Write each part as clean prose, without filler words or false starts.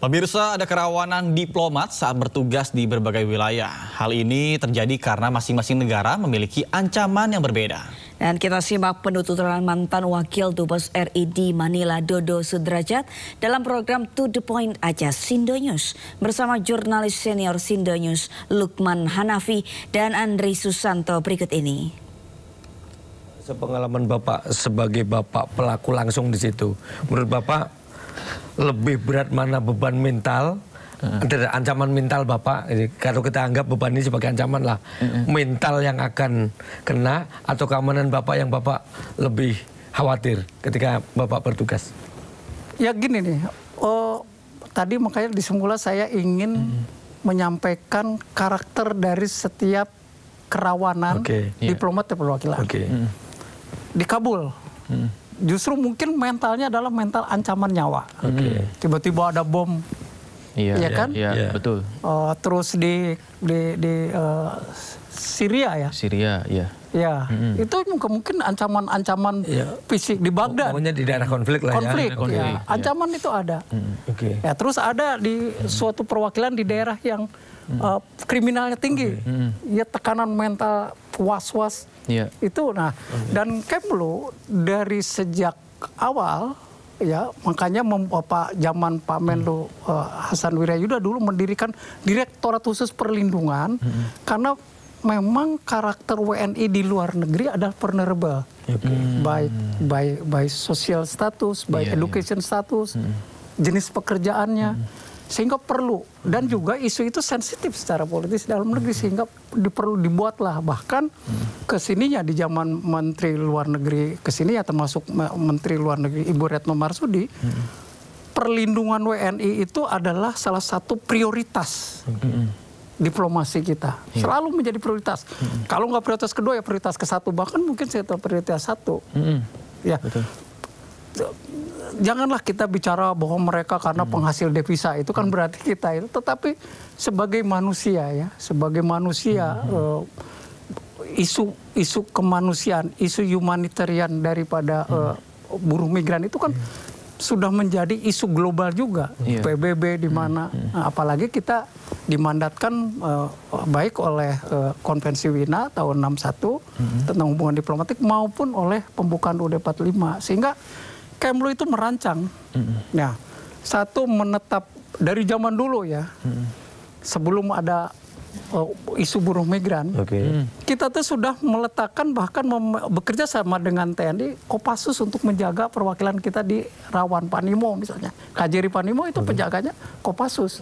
Pemirsa, ada kerawanan diplomat saat bertugas di berbagai wilayah. Hal ini terjadi karena masing-masing negara memiliki ancaman yang berbeda. Dan kita simak penuturan mantan Wakil Dubes RI di Manila Dodo Sudrajat dalam program To The Point Aja Sindo News bersama jurnalis senior Sindo News Lukman Hanafi dan Andri Susanto berikut ini. Sepengalaman Bapak sebagai Bapak pelaku langsung di situ, menurut Bapak lebih berat mana beban mental, ada ancaman mental Bapak, kalau kita anggap beban ini sebagai ancaman lah, mental yang akan kena atau keamanan Bapak yang Bapak lebih khawatir ketika Bapak bertugas? Ya gini nih, tadi makanya di semula saya ingin menyampaikan karakter dari setiap kerawanan diplomat dan perwakilan. Di Kabul. Justru mungkin mentalnya adalah mental ancaman nyawa. Tiba-tiba ada bom, ya kan? Iya, betul. Terus di Syria ya. Syria, ya. Ya, itu mungkin ancaman fisik di Baghdad. Pokoknya di daerah konflik lah konflik, ya. Ancaman itu ada. Ya, terus ada di suatu perwakilan di daerah yang kriminalnya tinggi. Ya, tekanan mental, was-was. Itu dan Kemlu dari sejak awal ya, makanya zaman Pak Menlu Hasan Wirayuda dulu mendirikan Direktorat Khusus Perlindungan karena memang karakter WNI di luar negeri adalah vulnerable, by social status, by education status, jenis pekerjaannya, sehingga perlu, dan juga isu itu sensitif secara politis dalam negeri, sehingga perlu dibuatlah bahkan kesininya di zaman Menteri Luar Negeri kesini ya, termasuk Menteri Luar Negeri Ibu Retno Marsudi, perlindungan WNI itu adalah salah satu prioritas diplomasi kita, selalu menjadi prioritas. Kalau nggak prioritas kedua ya prioritas ke satu, bahkan mungkin saya tahu prioritas satu. Ya. Betul. Janganlah kita bicara bahwa mereka karena penghasil devisa, itu kan berarti kita itu, tetapi sebagai manusia ya, sebagai manusia, isu kemanusiaan, isu humanitarian daripada buruh migran itu kan sudah menjadi isu global juga. PBB di mana, apalagi kita dimandatkan baik oleh Konvensi Wina tahun 61 tentang hubungan diplomatik maupun oleh pembukaan UUD 45, sehingga Kemlu itu merancang. Nah, satu menetap dari zaman dulu ya, sebelum ada isu buruh migran, kita tuh sudah meletakkan bahkan bekerja sama dengan TNI Kopassus untuk menjaga perwakilan kita di Rawan Panimo misalnya. KJRI Panimo itu penjaganya Kopassus.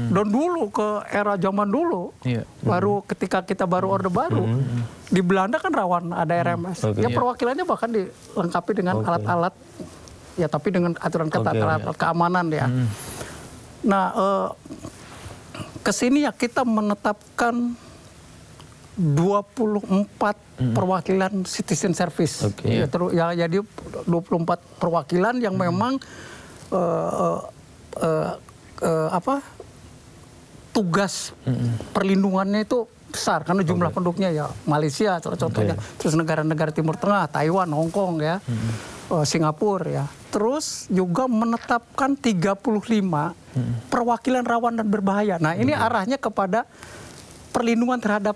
Dan dulu ke era zaman dulu, baru ketika kita baru Orde Baru, di Belanda kan rawan ada RMS. Ya perwakilannya bahkan dilengkapi dengan alat-alat, ya tapi dengan aturan ketat, alat keamanan ya. Nah, kesini ya kita menetapkan 24 perwakilan citizen service. Ya, jadi 24 perwakilan yang memang tugas perlindungannya itu besar karena jumlah penduduknya ya Malaysia contohnya, terus negara-negara Timur Tengah, Taiwan, Hong Kong ya, Singapura ya. Terus juga menetapkan 35 perwakilan rawan dan berbahaya. Nah, ini arahnya kepada perlindungan terhadap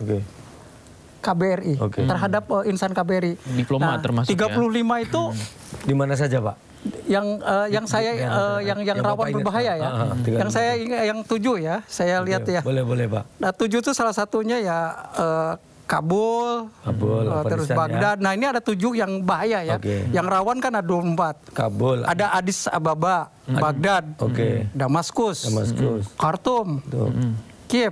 KBRI, terhadap insan KBRI. Diplomat termasuk 35 itu di mana saja, Pak? Yang saya yang rawan berbahaya ya. Yang saya yang 7 ya, saya lihat ya. Boleh, Pak. Nah, 7 itu salah satunya ya Kabul, terus Baghdad. Nah, ini ada 7 yang bahaya ya. Yang rawan kan ada 24. Kabul. Ada Addis Ababa, Baghdad, Damaskus, Khartoum, Kiev,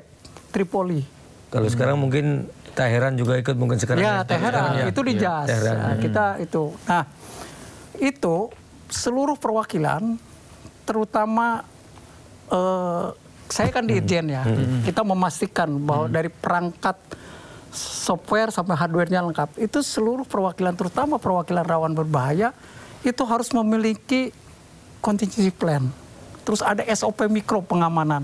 Tripoli. Kalau sekarang mungkin Teheran juga ikut mungkin sekarang. Ya, Teheran itu di JAS. Nah, kita itu. Nah, itu seluruh perwakilan, terutama saya kan di Irjen ya. Kita memastikan bahwa dari perangkat software sampai hardware-nya lengkap. Itu seluruh perwakilan, terutama perwakilan rawan berbahaya, itu harus memiliki contingency plan. Terus ada SOP mikro pengamanan.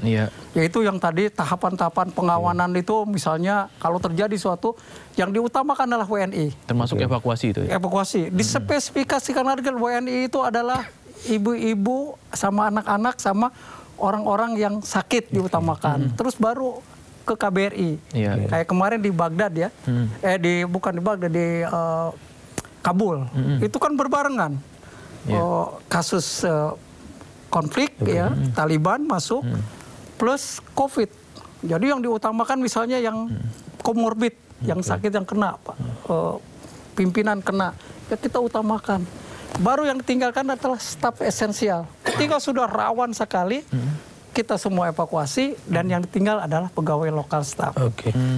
Yaitu yang tadi tahapan-tahapan pengawanan itu, misalnya kalau terjadi suatu, yang diutamakan adalah WNI. Termasuk evakuasi itu ya? Evakuasi. Dispesifikasikan lagi WNI itu adalah ibu-ibu sama anak-anak sama orang-orang yang sakit diutamakan. Terus baru ke KBRI. Kayak kemarin di Baghdad ya. Bukan di Baghdad, di Kabul. Itu kan berbarengan. Kasus konflik ya, Taliban masuk plus COVID. Jadi yang diutamakan misalnya yang komorbid, yang sakit yang kena, pimpinan kena, ya kita utamakan. Baru yang ditinggalkan adalah staf esensial. Ketika sudah rawan sekali, kita semua evakuasi dan yang ditinggal adalah pegawai lokal staf.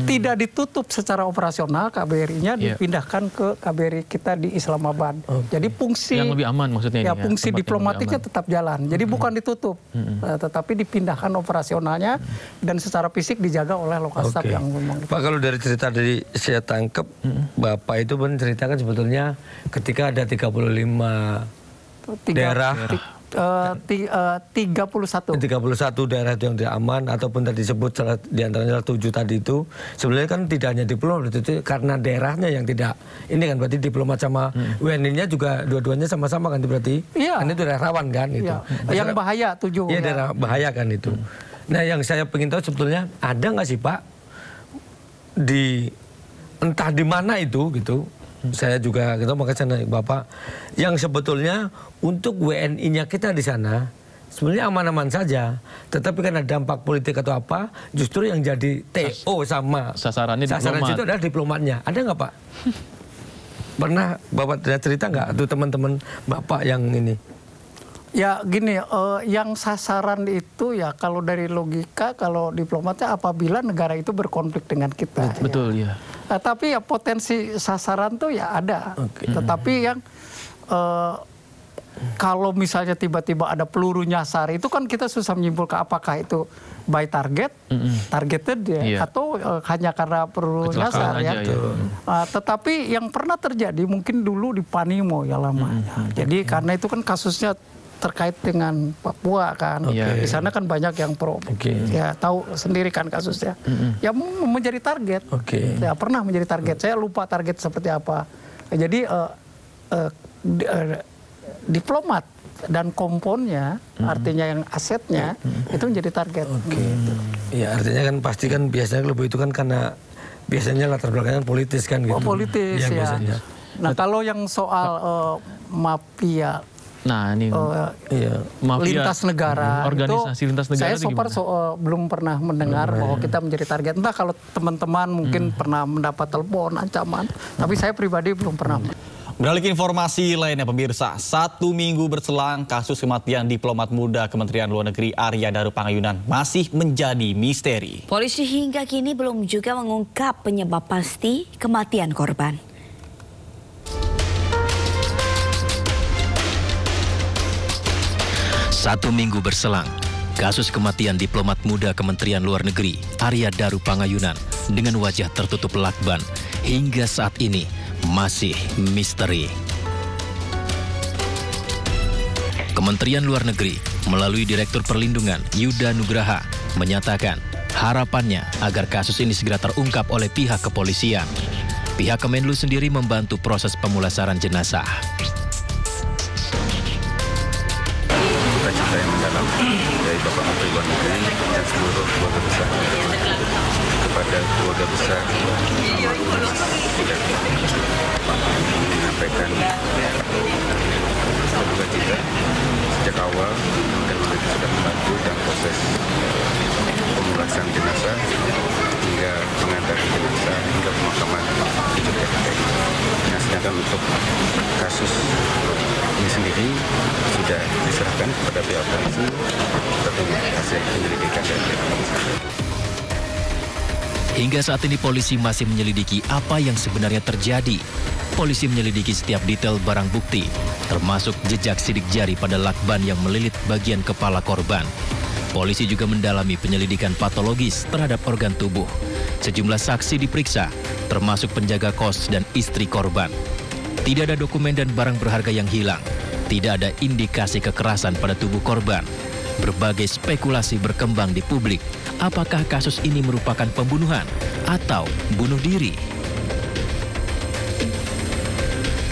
Tidak ditutup secara operasional, KBRI-nya dipindahkan ke KBRI kita di Islamabad. Jadi fungsi yang lebih aman maksudnya ya, fungsi diplomatiknya tetap jalan. Jadi bukan ditutup, tetapi dipindahkan operasionalnya dan secara fisik dijaga oleh lokal staf yang memang. Pak, kalau dari cerita dari saya tangkap, Bapak itu menceritakan sebetulnya ketika ada 35 daerah 31 daerah itu yang tidak aman, ataupun tadi disebut diantaranya 7 tadi itu sebenarnya kan tidak hanya diplomat, itu karena daerahnya yang tidak ini kan, berarti diplomat sama WNI-nya juga dua-duanya sama-sama kan berarti kan itu daerah rawan kan itu yang bahaya 7 daerah bahaya kan itu. Nah yang saya ingin tahu sebetulnya ada nggak sih Pak di entah di mana itu gitu. Saya juga gitu, makanya saya nanya Bapak, yang sebetulnya untuk WNI-nya kita di sana sebenarnya aman-aman saja, tetapi karena dampak politik atau apa, justru yang jadi TO sama sasaran itu adalah diplomatnya. Ada nggak Pak? Pernah Bapak cerita nggak tuh teman-teman Bapak yang ini? Ya gini, yang sasaran itu ya kalau dari logika, kalau diplomatnya apabila negara itu berkonflik dengan kita. Betul ya. Tapi ya potensi sasaran tuh ya ada. Tetapi yang kalau misalnya tiba-tiba ada peluru nyasar, itu kan kita susah menyimpulkan apakah itu by targeted ya, atau hanya karena peluru nyasar ya. Tetapi yang pernah terjadi mungkin dulu di Panimo ya lamanya. Jadi karena itu kan kasusnya terkait dengan Papua kan, di sana kan banyak yang pro, ya tahu sendiri kan kasusnya, ya menjadi target, ya pernah menjadi target, saya lupa target seperti apa. Jadi diplomat dan komponnya, artinya yang asetnya itu menjadi target. Ya artinya kan pasti kan biasanya lebih itu kan karena biasanya latar belakangnya politis kan gitu. Politis ya. Biasanya. Nah kalau yang soal mafia. Nah ini lintas negara, organisasi itu, lintas negara saya so far belum pernah mendengar bahwa kita menjadi target. Entah kalau teman-teman mungkin pernah mendapat telepon ancaman, tapi saya pribadi belum pernah. Beralih ke informasi lainnya pemirsa, 1 minggu berselang kasus kematian diplomat muda Kementerian Luar Negeri Arya Daru Pangayunan masih menjadi misteri. Polisi hingga kini belum juga mengungkap penyebab pasti kematian korban. Satu minggu berselang, kasus kematian diplomat muda Kementerian Luar Negeri Arya Daru Pangayunan dengan wajah tertutup lakban hingga saat ini masih misteri. Kementerian Luar Negeri melalui Direktur Perlindungan Yuda Nugraha menyatakan harapannya agar kasus ini segera terungkap oleh pihak kepolisian. Pihak Kemenlu sendiri membantu proses pemulasaran jenazah. Yang mendalam dari Bapak Menteri Luar Negeri dan seluruh keluarga besar, kepada keluarga besar menyampaikan duka cita. Sejak awal Kemenlu sudah membantu dalam proses pemulasaran jenazah hingga pengantaran jenazah hingga pemakaman di Yogyakarta. Nah, sedangkan untuk kasus ini sendiri sudah diserahkan kepada pihak polisi tertunggu hasil penyelidikan dari pihak polisi. Hingga saat ini polisi masih menyelidiki apa yang sebenarnya terjadi. Polisi menyelidiki setiap detail barang bukti, termasuk jejak sidik jari pada lakban yang melilit bagian kepala korban. Polisi juga mendalami penyelidikan patologis terhadap organ tubuh. Sejumlah saksi diperiksa, termasuk penjaga kos dan istri korban. Tidak ada dokumen dan barang berharga yang hilang. Tidak ada indikasi kekerasan pada tubuh korban. Berbagai spekulasi berkembang di publik. Apakah kasus ini merupakan pembunuhan atau bunuh diri?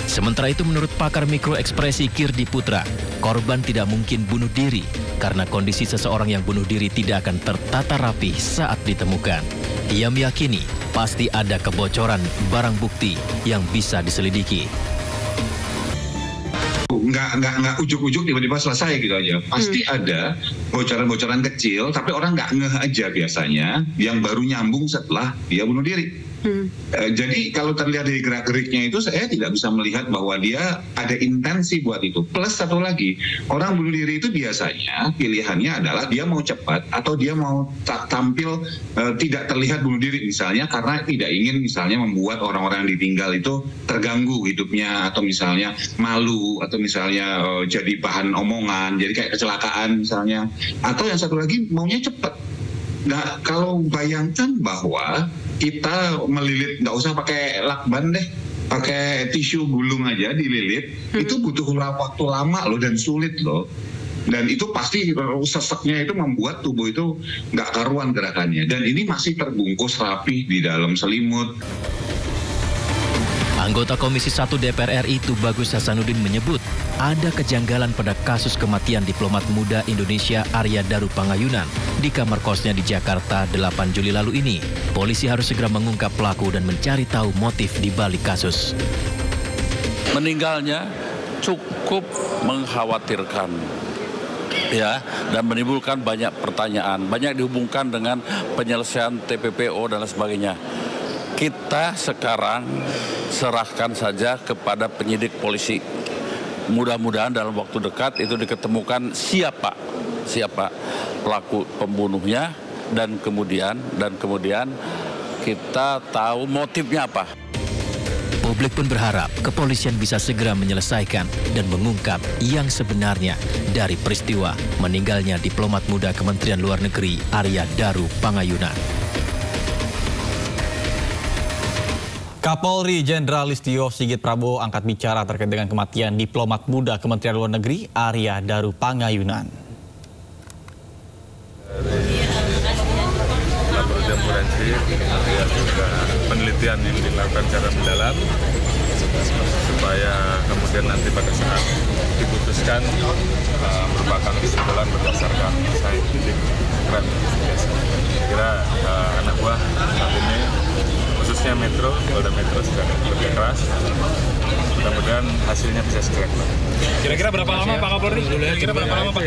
Sementara itu menurut pakar mikroekspresi Kirdi Putra, korban tidak mungkin bunuh diri karena kondisi seseorang yang bunuh diri tidak akan tertata rapi saat ditemukan. Ia meyakini pasti ada kebocoran barang bukti yang bisa diselidiki. Nggak ujuk-ujuk tiba-tiba selesai gitu aja. Pasti ada bocoran-bocoran kecil, tapi orang nggak ngeh aja biasanya, yang baru nyambung setelah dia bunuh diri. Jadi kalau terlihat dari gerak-geriknya itu, saya tidak bisa melihat bahwa dia ada intensi buat itu. Plus satu lagi, orang bunuh diri itu biasanya pilihannya adalah dia mau cepat atau dia mau tampil tidak terlihat bunuh diri misalnya, karena tidak ingin misalnya membuat orang-orang yang ditinggal itu terganggu hidupnya, atau misalnya malu, atau misalnya jadi bahan omongan, jadi kayak kecelakaan misalnya. Atau yang satu lagi maunya cepat. Nah, kalau bayangkan bahwa kita melilit, nggak usah pakai lakban deh, pakai tisu gulung aja dililit, itu butuh waktu lama loh dan sulit loh. Dan itu pasti seseknya itu membuat tubuh itu nggak karuan gerakannya. Dan ini masih terbungkus rapi di dalam selimut. Anggota Komisi 1 DPR RI Tubagus Hasanuddin menyebut ada kejanggalan pada kasus kematian diplomat muda Indonesia Arya Daru Pangayunan di kamar kosnya di Jakarta 8 Juli lalu ini. Polisi harus segera mengungkap pelaku dan mencari tahu motif di balik kasus. Meninggalnya cukup mengkhawatirkan, ya, dan menimbulkan banyak pertanyaan, banyak dihubungkan dengan penyelesaian TPPO dan lain sebagainya. Kita sekarang serahkan saja kepada penyidik polisi. Mudah-mudahan dalam waktu dekat itu diketemukan siapa pelaku pembunuhnya, dan kemudian kita tahu motifnya apa. Publik pun berharap kepolisian bisa segera menyelesaikan dan mengungkap yang sebenarnya dari peristiwa meninggalnya diplomat muda Kementerian Luar Negeri Arya Daru Pangayunan. Kapolri Jenderal Listio Sigit Prabowo angkat bicara terkait dengan kematian diplomat muda Kementerian Luar Negeri Arya Daru Pangayunan. Laboratorium forensik dan juga penelitian yang dilakukan secara mendalam supaya kemudian nanti pada saat diputuskan merupakan kesimpulan berdasarkan saintifik keren. Kira anak buah saat ini khususnya Metro, Polda Metro sudah bekerja keras. Mudah-mudahan hasilnya bisa segera keluar. Kira-kira berapa lama Pak Kapolri? Kira-kira berapa lama Pak?